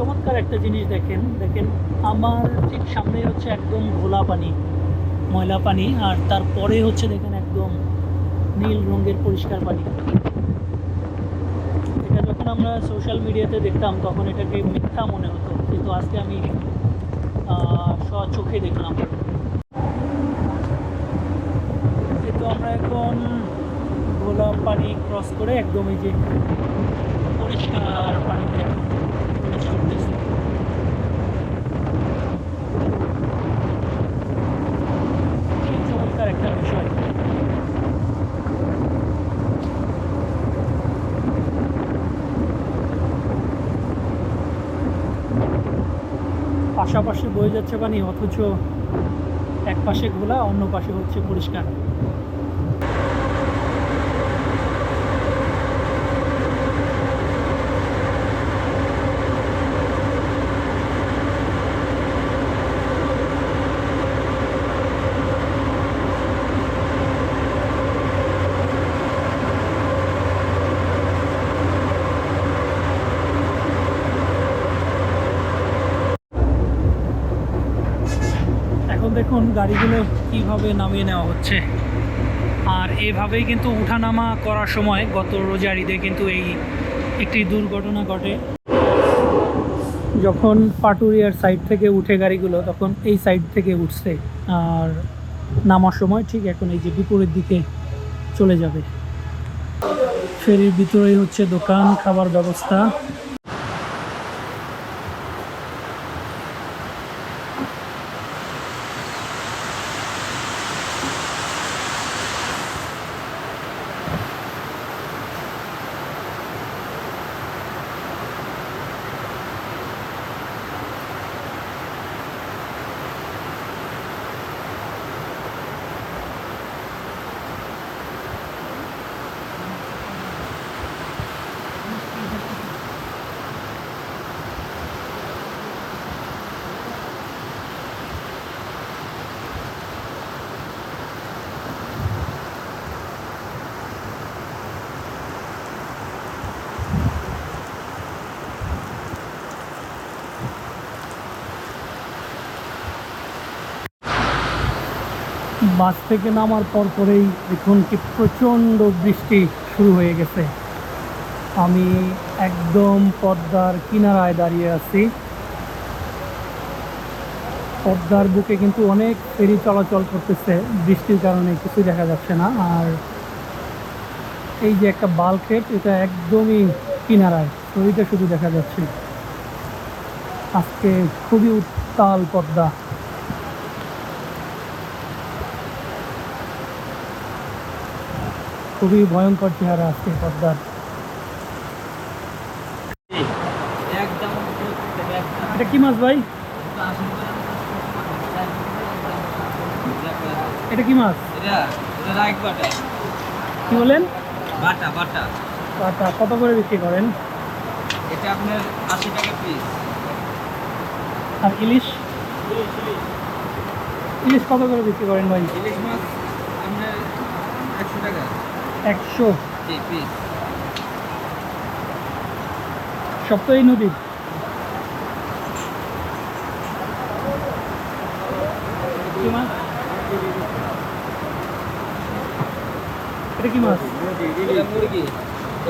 চমৎকার একটা জিনিস দেখেন দেখেন, আমার ঠিক সামনে হচ্ছে একদম ঘোলা পানি, ময়লা পানি, আর তারপরে হচ্ছে দেখেন একদম নীল রঙের পরিষ্কার পানি। এটা যখন আমরা সোশ্যাল মিডিয়াতে দেখতাম তখন এটাকে মিথ্যা মনে হতো, কিন্তু আজকে আমি স্বচোখে দেখলাম। তো আমরা এখন ঘোলা পানি ক্রস করে একদম এই যে পরিষ্কার পানিতে প্রবেশ করতেছি। এই চমৎকার একটা বিষয়। পাশাপাশি বয়ে যাচ্ছে পানি, অথচ এক পাশে ঘোলা, অন্য পাশে হচ্ছে পরিষ্কার। এখন দেখুন গাড়িগুলো কিভাবে নামিয়ে নেওয়া হচ্ছে, আর এভাবেই কিন্তু উঠানামা করার সময় গত রোজার ঈদে কিন্তু একটি দুর্ঘটনা ঘটে। যখন পাটুরিয়ার সাইড থেকে উঠে গাড়িগুলো, তখন এই সাইড থেকে উঠছে, আর নামার সময় ঠিক এখন এই যে বিপরীত দিকে চলে যাবে। ফেরির ভিতরেই হচ্ছে দোকান, খাবার ব্যবস্থা। বাস থেকে নামার পর পরেই দেখুন কি প্রচণ্ড বৃষ্টি শুরু হয়ে গেছে। আমি একদম পদ্মার কিনারায় দাঁড়িয়ে আছি। পদ্মার বুকে কিন্তু অনেক ফেরি চলাচল করতেছে, বৃষ্টির কারণে কিছু দেখা যাচ্ছে না। আর এই যে একটা বাল্কহেড, এটা একদমই কিনারায়, ফেরিটা শুধু দেখা যাচ্ছে। আজকে খুবই উত্তাল পদ্মা। খুবই ভয়ঙ্কর চেহারা আজকে পদ্মার। এটা কি মাছ ভাই? এটা কি মাছ? কি বলেন? বাটা বাটা বাটা কত করে বিক্রি করেন? এটা আপনার 80 টাকা পিস। আর ইলিশ? ইলিশ কত করে বিক্রি করেন ভাই? ইলিশ মাছ আপনার 100 টাকা। 100? জি, পিস। সব তো এই নদীর? কি মাছ? এটা কি মাছ? এটা মুরগি,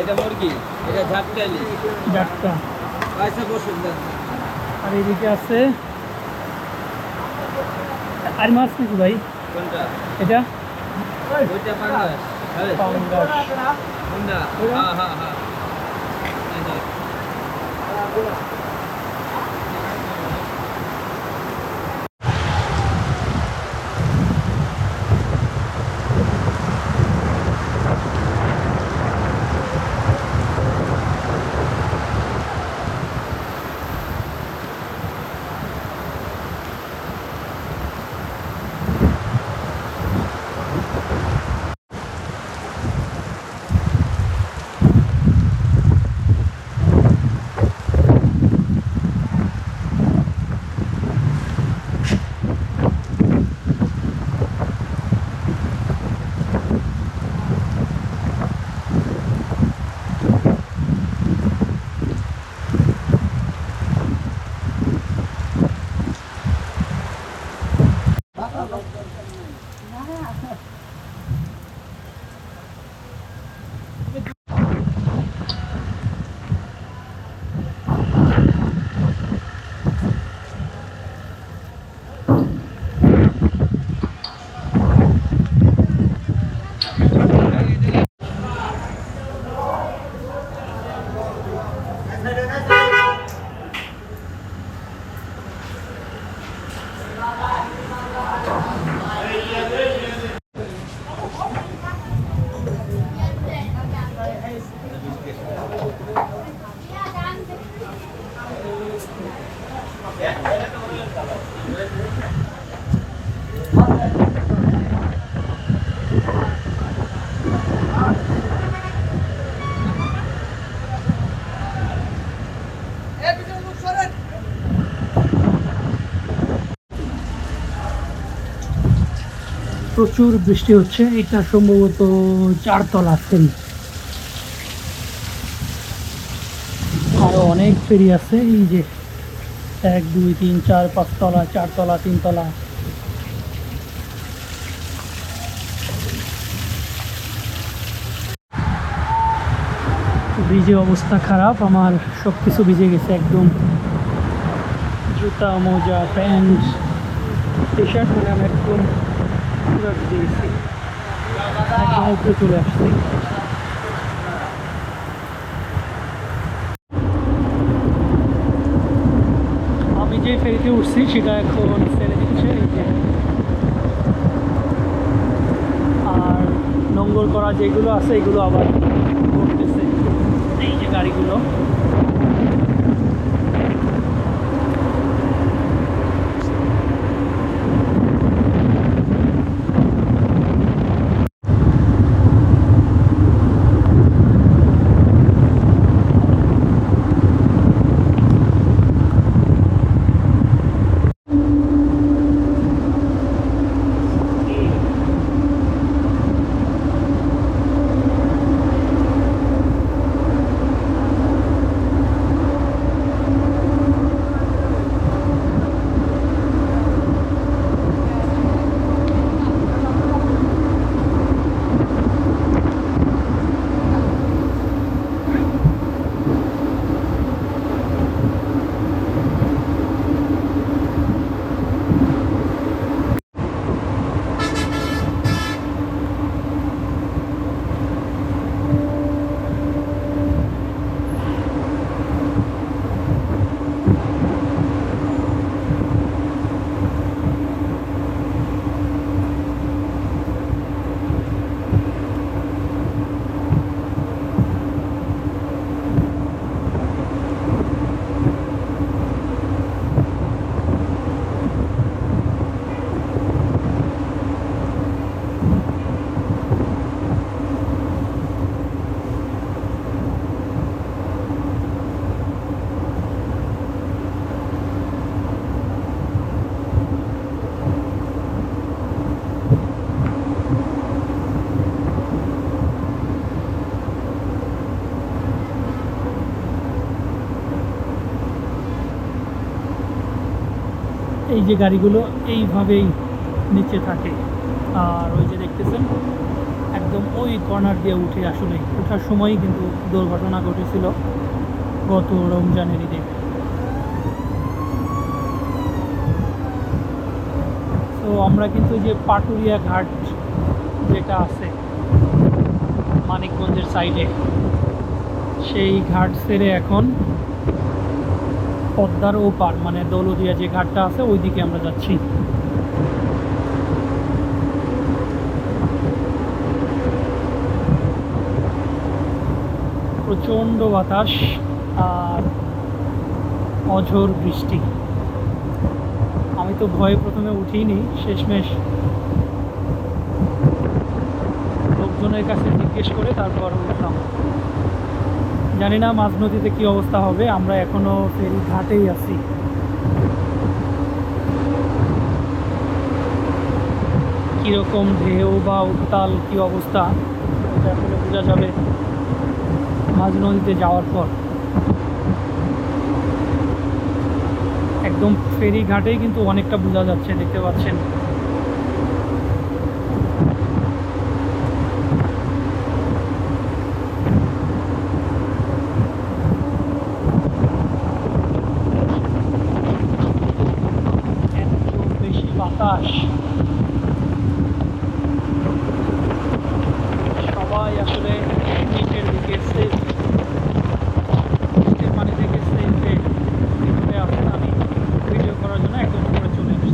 এটা মুরগি, এটা ঝাটকা ইলিশ। জাটকা। পয়সা বসুন দেন। আর এদিকে আছে আর মাছ নাকি ভাই? কোনটা? এটা ওইটা পাঙ্গাস। আরে পাঙ্গাস। কোনটা? হ্যাঁ হ্যাঁ হ্যাঁ। প্রচুর বৃষ্টি হচ্ছে, এটা সম্ভবত 4তলা ফেরি। আরো অনেক ফেরি আছে, এই যে 1 2 3 4 5তলা, 4তলা, 3তলা। ব্রিজে অবস্থা খারাপ, আমার সব কিছু ভিজে গেছে একদম। জুতা, মোজা, প্যান্ট, টি শার্ট, মানে আমি একদম পুরো ভিজে গেছি, একদম উপরে চলে আসছি। আমি যে ফেরিতে উঠছি সেটা এখন ছেড়ে দিচ্ছে, এই যে। আর নোঙ্গর করা যেগুলো আছে এগুলো আবার করতেছে, এই যে গাড়িগুলো। এই যে গাড়িগুলো এইভাবেই নিচে থাকে, আর ওই যে দেখতেছেন একদম ওই কর্নার দিয়ে উঠে, আসলে ওঠার সময়ই কিন্তু দুর্ঘটনা ঘটেছিল গত রমজানের ঈদে। তো আমরা কিন্তু যে পাটুরিয়া ঘাট যেটা আছে মানিকগঞ্জের সাইডে, সেই ঘাট ছেড়ে এখন পদ্মার ওপার মানে দৌলদিয়া যে ঘাটটা আছে ওই দিকে আমরা যাচ্ছি। প্রচণ্ড বাতাস আর অঝোর বৃষ্টি। আমি তো ভয়ে প্রথমে উঠিনি, শেষমেশ লোকজনের কাছে জিজ্ঞেস করে তারপর উঠলাম। জানি না মাঝ নদীতে কী অবস্থা হবে, আমরা এখনও ফেরি ঘাটেই আছি। কীরকম ঢেউ বা উত্তাল কী অবস্থা এটা আসলে বোঝা যাবে মাঝ নদীতে যাওয়ার পর। একদম ফেরি ঘাটেই কিন্তু অনেকটা বোঝা যাচ্ছে, দেখতে পাচ্ছেন। এত বেশি বাতাস, সবাই আসলে নিচের দিকে সেফ, নিচের পানি থেকে সেফে ভিতরে আসেন। আমি ভিডিও করার জন্য একদম উপরে চলে আসছি।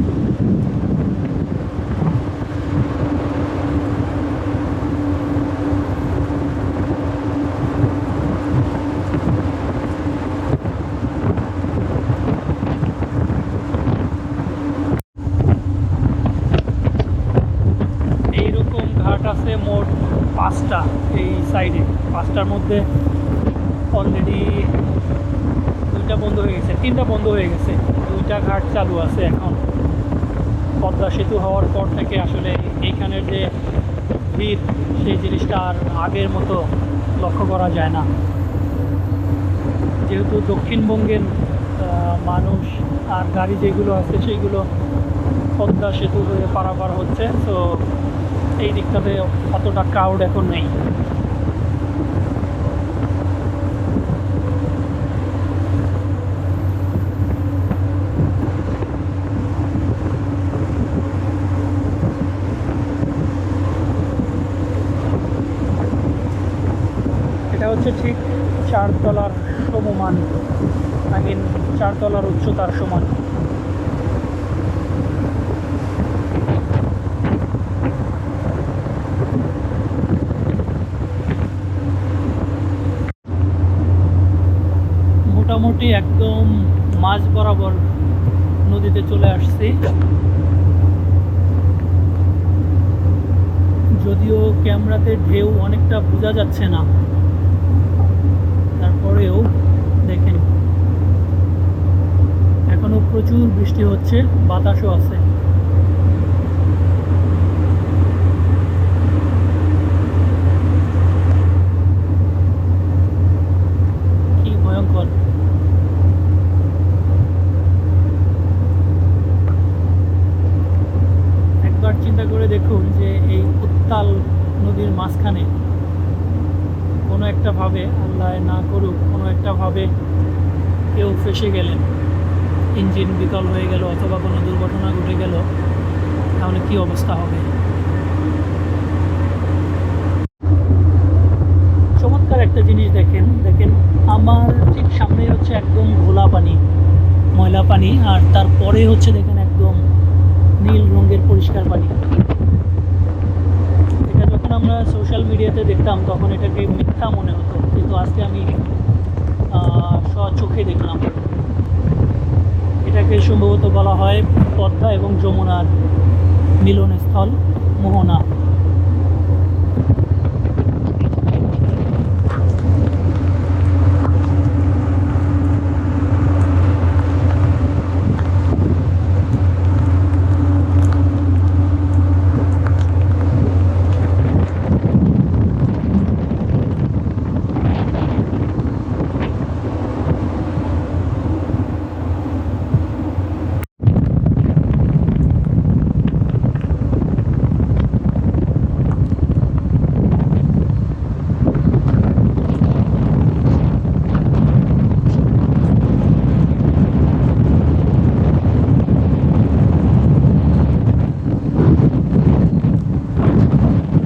মধ্যে অলরেডি 2টা বন্ধ হয়ে গেছে, 3টা বন্ধ হয়ে গেছে, 2টা ঘাট চালু আছে এখন। পদ্মা সেতু হওয়ার পর থেকে আসলে এইখানের যে ভিড়, সেই জিনিসটা আর আগের মতো লক্ষ্য করা যায় না। যেহেতু দক্ষিণবঙ্গের মানুষ আর গাড়ি যেগুলো আছে সেইগুলো পদ্মা সেতু হয়ে পারাপার হচ্ছে, তো এই দিকটাতে অতটা ক্রাউড এখন নেই। এটা হচ্ছে ঠিক 4 তলার সমমান, আই মিন 4 তলার উচ্চতার সমান। মোটামুটি একদম মাঝ বরাবর নদীতে চলে আসছি। যদিও ক্যামেরাতে ঢেউ অনেকটা বোঝা যাচ্ছে না, তারপরেও দেখেন এখনো প্রচুর বৃষ্টি হচ্ছে, বাতাসও আছে। কি ভয়ঙ্কর! একবার চিন্তা করে দেখুন যে এই উত্তাল নদীর মাঝখানে কোনো একটা ভাবে, আল্লাহ না করুক, কোনো একটা ভাবে কেউ ফেসে গেলেন, ইঞ্জিন বিকল হয়ে গেল অথবা কোনো দুর্ঘটনা ঘটে গেল, তাহলে কি অবস্থা হবে। চমৎকার একটা জিনিস দেখেন, আমার ঠিক সামনে হচ্ছে একদম ঘোলা পানি, ময়লা পানি, আর তারপরে হচ্ছে দেখেন একদম নীল রঙের পরিষ্কার পানি। এটা যখন আমরা সোশ্যাল মিডিয়াতে দেখতাম তখন এটাকে মিথ্যা মনে হতো, কিন্তু আজকে আমি স্বচোখে দেখলাম। এটাকে সম্ভবত বলা হয় পদ্মা এবং যমুনার মিলনস্থল, মোহনা।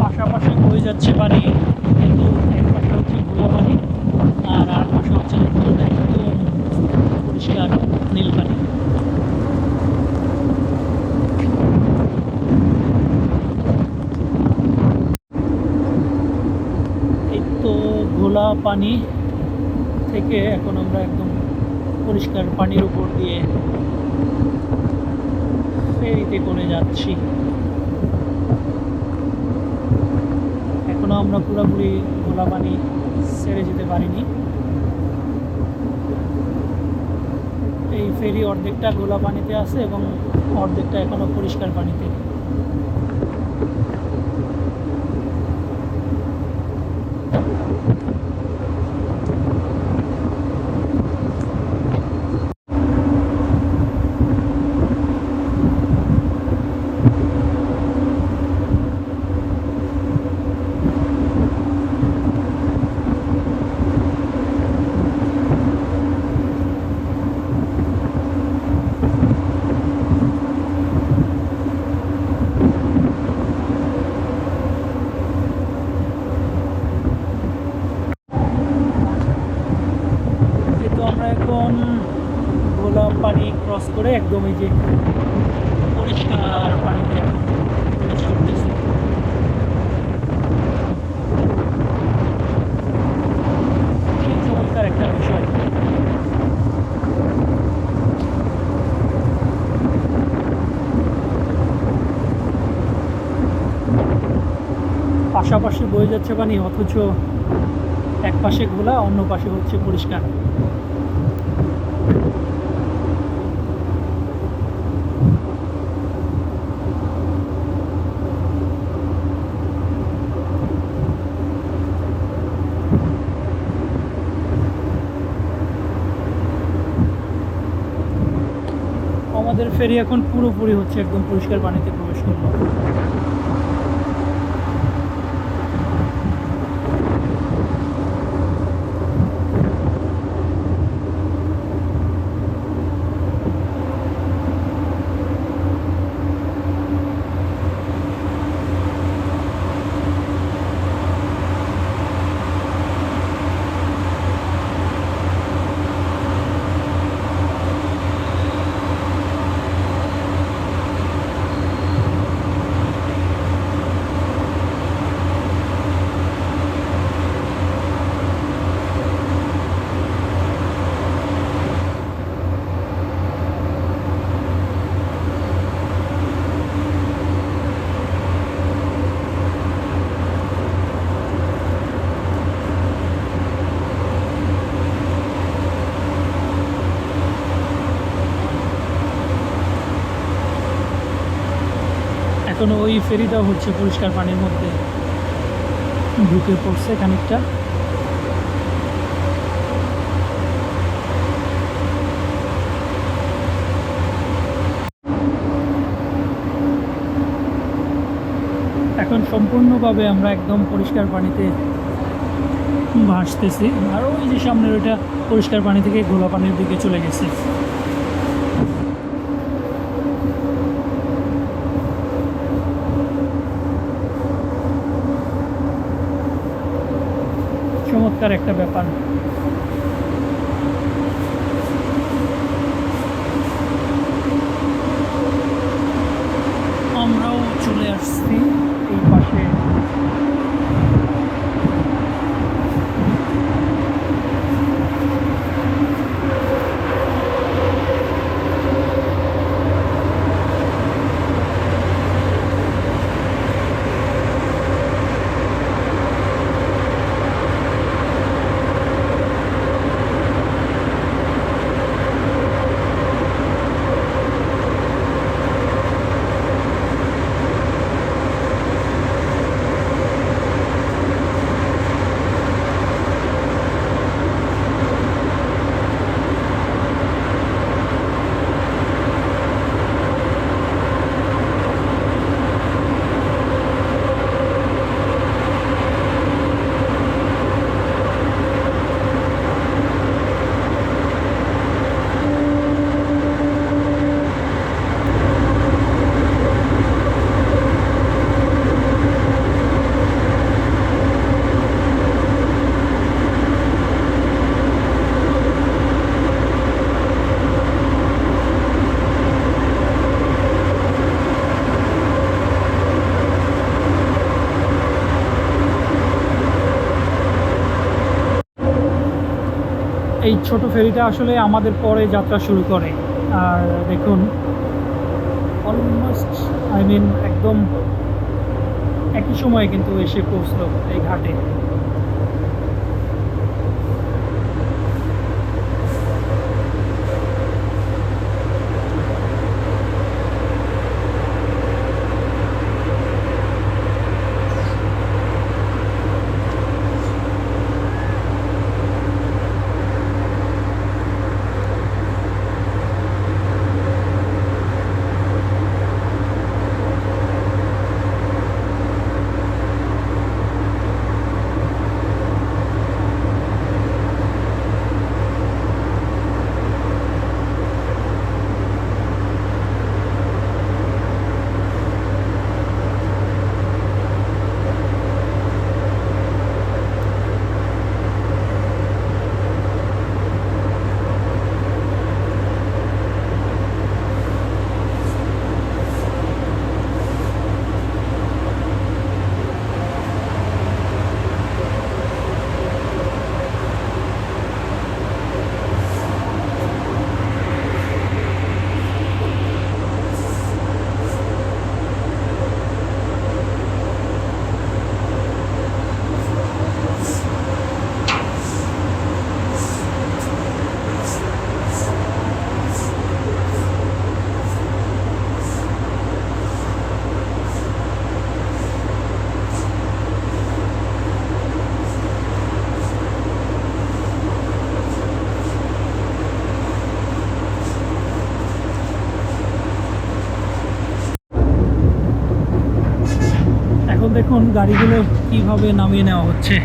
পাশাপাশি বয়ে যাচ্ছে পানি, কিন্তু এক পাশে হচ্ছে ঘোলা পানি আর আর পাশে হচ্ছে একদম পরিষ্কার নীল পানি। এই তো ঘোলা পানি থেকে এখন আমরা একদম পরিষ্কার পানির উপর দিয়ে ফেরিতে করে যাচ্ছি। এখনো আমরা পুরোপুরি ঘোলা পানি ছেড়ে যেতে পারিনি। এই ফেরি অর্ধেকটা ঘোলা পানিতে আছে এবং অর্ধেকটা এখনো পরিষ্কার পানিতে। এখন ঘোলা পানি ক্রস করে একদম এই যে পরিষ্কার পানিতে চলতেছে। চমৎকার একটা বিষয়। পাশাপাশি বয়ে যাচ্ছে পানি, অথচ এক পাশে ঘোলা, অন্য পাশে হচ্ছে পরিষ্কার। আমাদের ফেরি এখন পুরোপুরি হচ্ছে একদম পরিষ্কার পানিতে প্রবেশ করলো। এখন ওই ফেরিটাও হচ্ছে পরিষ্কার পানির মধ্যে ঢুকে পড়ছে খানিকটা। এখন সম্পূর্ণভাবে আমরা একদম পরিষ্কার পানিতে ভাসতেছি, আর ওই যে সামনের ওইটা পরিষ্কার পানি থেকে ঘোলা পানির দিকে চলে গেছে। চমৎকার একটা ব্যাপার। আমরাও চলে আসছি এই পাশে। এই ছোট ফেরিটা আসলে আমাদের পরে যাত্রা শুরু করে। আর দেখুন অলমোস্ট একদম একই সময়ে কিন্তু এসে পৌঁছলো এই ঘাটে। দেখুন গাড়িগুলো কিভাবে নামিয়ে নেওয়া হচ্ছে।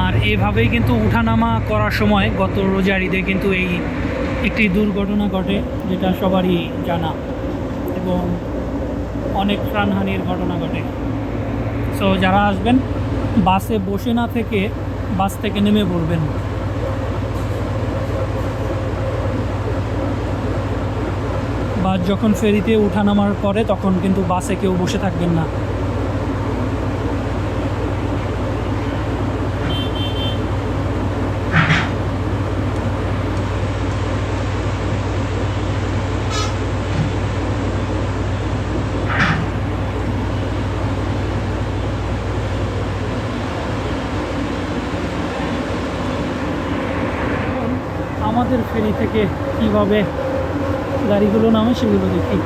আর এভাবেই কিন্তু উঠানামা করার সময় গত রোজার ঈদে কিন্তু একটি দুর্ঘটনা ঘটে, যেটা সবারই জানা, এবং অনেক প্রাণহানির ঘটনা ঘটে। সো যারা আসবেন বাসে বসে না থেকে বাস থেকে নেমে পড়বেন। বা যখন ফেরিতে উঠানামার করে তখন কিন্তু বাসে কেউ বসে থাকবেন না। আমাদের ফেরি থেকে কিভাবে গাড়িগুলো নামে সেগুলো দেখি।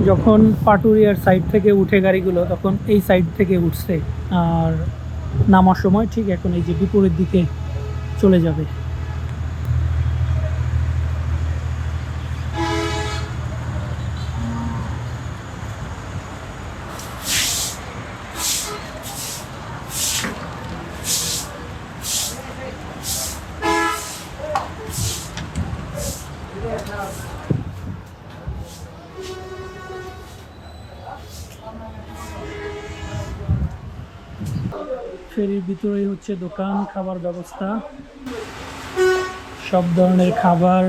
যখন পাটুরিয়ার সাইড থেকে উঠে গাড়িগুলো তখন এই সাইড থেকে উঠছে, আর নামার সময় ঠিক এখন এই যে বিপরীত দিকে চলে যাবে। ফেরির ভিতরেই হচ্ছে দোকান, খাবার ব্যবস্থা, সব ধরনের খাবার।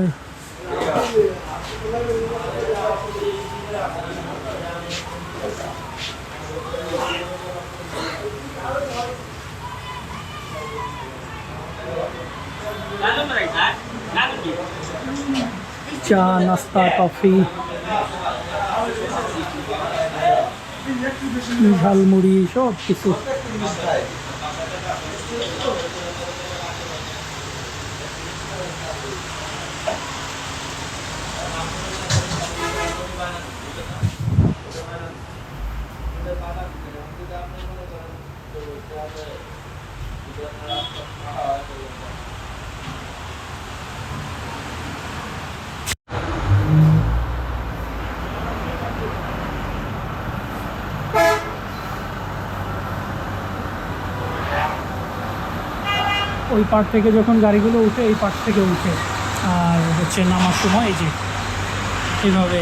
চা, নাস্তা, কফি, ঝালমুড়ি, সব কিছু। ওই পার্ট থেকে যখন গাড়িগুলো উঠে এই পার্ট থেকে উঠে, আর হচ্ছে নামার সময় এই যে এইভাবে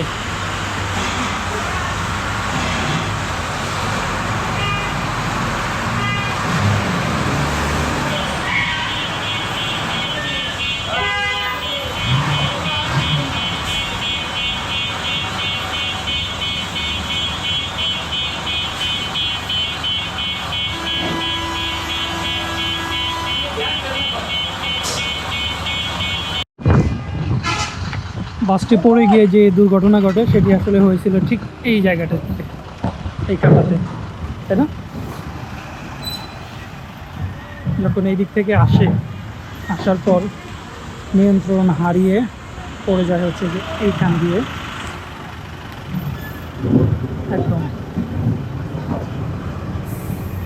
বাসটি পড়ে গিয়ে যে দুর্ঘটনা ঘটে সেটি আসলে হয়েছিল ঠিক এই জায়গাটাতে, এই কাটাতে, তাই না? যখন এই দিক থেকে আসার পর নিয়ন্ত্রণ হারিয়ে পড়ে যায় হচ্ছে যে এইখান দিয়ে একদম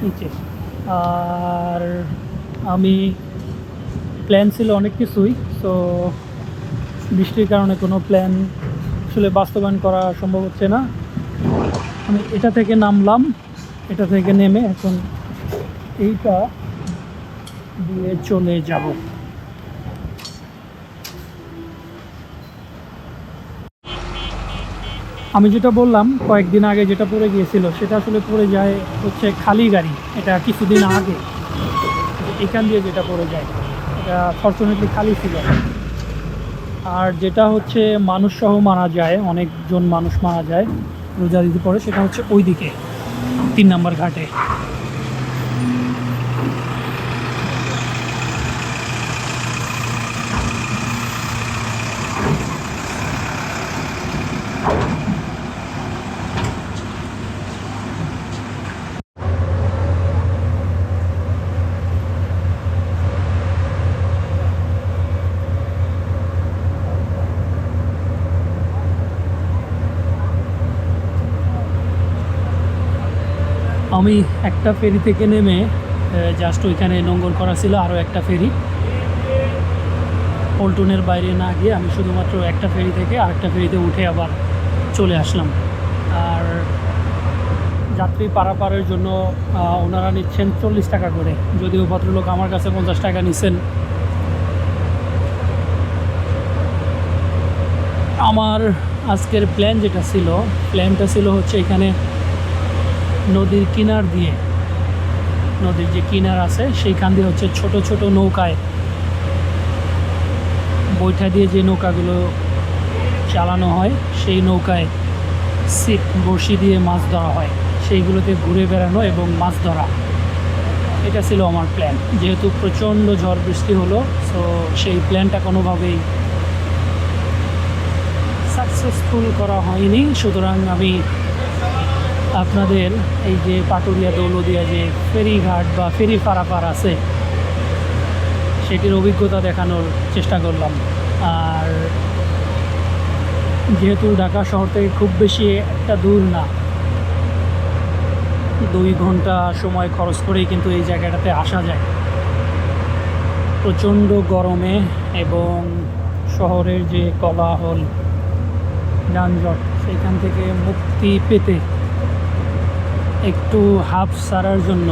নিচে। আর আমি প্ল্যান ছিল অনেক কিছুই, তো বৃষ্টির কারণে কোনো প্ল্যান আসলে বাস্তবায়ন করা সম্ভব হচ্ছে না। আমি এটা থেকে নামলাম, এটা থেকে নেমে এখন এইটা দিয়ে চলে যাব। আমি যেটা বললাম কয়েকদিন আগে যেটা পড়ে গিয়েছিল সেটা আসলে পড়ে যায় হচ্ছে খালি গাড়ি, এটা কিছুদিন আগে এখান দিয়ে যেটা পড়ে যায় এটা ফরচুনেটলি খালি ছিল। আর যেটা হচ্ছে মানুষ সহ মারা যায়, অনেকজন মানুষ মারা যায় রোজা দিতে পরে, সেটা হচ্ছে ওই দিকে 3 নম্বর ঘাটে। আমি একটা ফেরি থেকে নেমে জাস্ট ওইখানে নোঙ্গর করা ছিল আরও একটা ফেরি, পল্টনের বাইরে না গিয়ে আমি শুধুমাত্র একটা ফেরি থেকে আরেকটা ফেরিতে উঠে আবার চলে আসলাম। আর যাত্রী পারাপারের জন্য ওনারা নিচ্ছেন 40 টাকা করে, যদিও ভদ্রলোক আমার কাছে 50 টাকা নিচ্ছেন। আমার আজকের প্ল্যানটা ছিল হচ্ছে এখানে নদীর কিনার দিয়ে, নদীর যে কিনার আছে সেইখান দিয়ে হচ্ছে ছোট ছোট নৌকায় বৈঠা দিয়ে যে নৌকাগুলো চালানো হয় সেই নৌকায় ছিপ বড়শি দিয়ে মাছ ধরা হয়, সেইগুলোতে ঘুরে বেড়ানো এবং মাছ ধরা, এটা ছিল আমার প্ল্যান। যেহেতু প্রচণ্ড ঝড় বৃষ্টি হলো, সো সেই প্ল্যানটা কোনোভাবেই সাকসেসফুল করা হয়নি। সুতরাং আমি আপনাদের এই যে পাটুরিয়া দৌলদিয়া যে ফেরিঘাট বা ফেরি পারাপার আছে সেটির অভিজ্ঞতা দেখানোর চেষ্টা করলাম। আর যেহেতু ঢাকা শহর থেকে খুব বেশি একটা দূর না, 2 ঘন্টা সময় খরচ করেই কিন্তু এই জায়গাটাতে আসা যায়। প্রচণ্ড গরমে এবং শহরের যে কোলাহল যানজট সেইখান থেকে মুক্তি পেতে একটু হাফ ছাড়ার জন্য,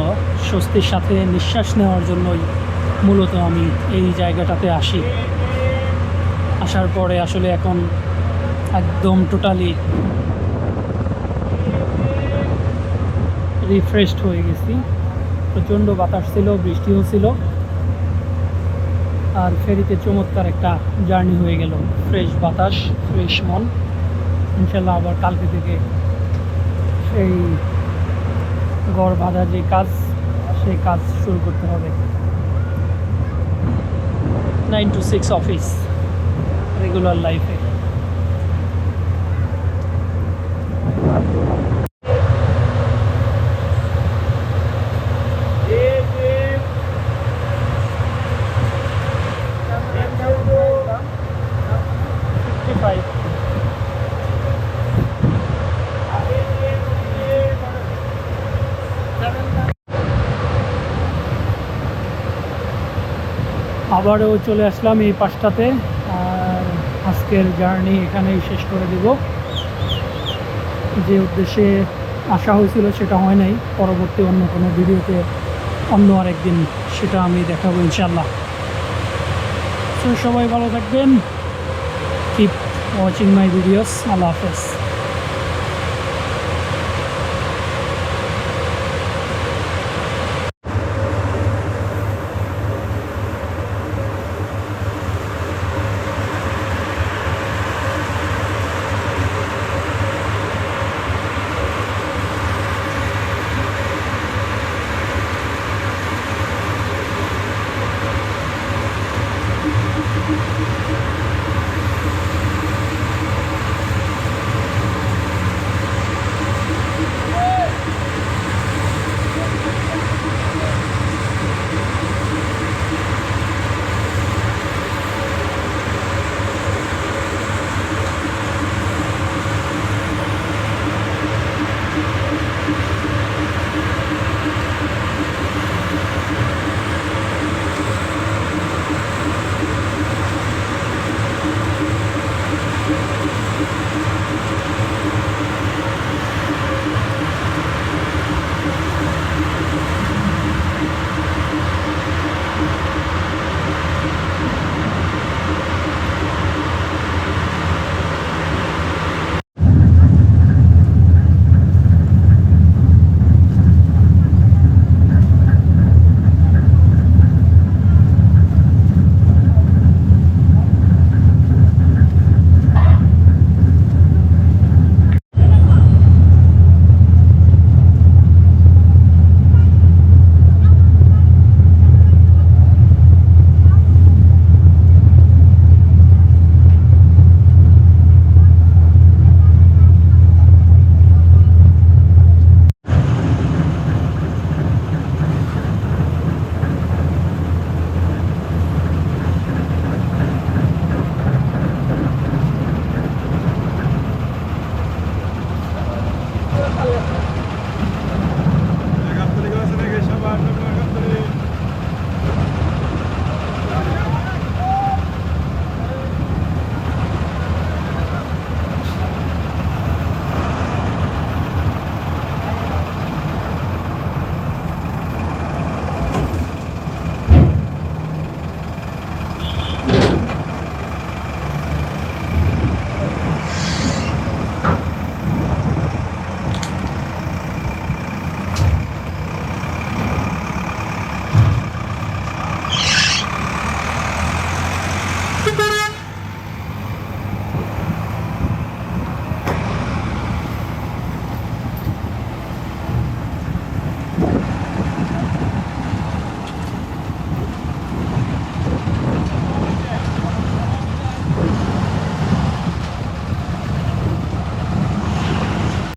স্বস্তির সাথে নিঃশ্বাস নেওয়ার জন্যই মূলত আমি এই জায়গাটাতে আসি। আসার পরে আসলে এখন একদম টোটালি রিফ্রেশড হয়ে গেছি। প্রচণ্ড বাতাস ছিল, বৃষ্টিও ছিল, আর ফেরিতে চমৎকার একটা জার্নি হয়ে গেল। ফ্রেশ বাতাস, ফ্রেশ মন। ইনশাল্লাহ আবার কালকে থেকে সেই গড় বাঁধা যে কাজ, সেই কাজ শুরু করতে হবে। 9 to 6 অফিস রেগুলার লাইফে। আবারও চলে আসলাম এই পাশটাতে, আর আজকের জার্নি এখানেই শেষ করে দেব। যে উদ্দেশ্যে আসা হয়েছিল সেটা হয় নাই, পরবর্তী অন্য কোনো ভিডিওতে অন্য আরেকদিন সেটা আমি দেখাবো ইনশাল্লাহ। তো সবাই ভালো থাকবেন, কিপ ওয়াচিং মাই ভিডিওস। আল্লাহ হাফেজ।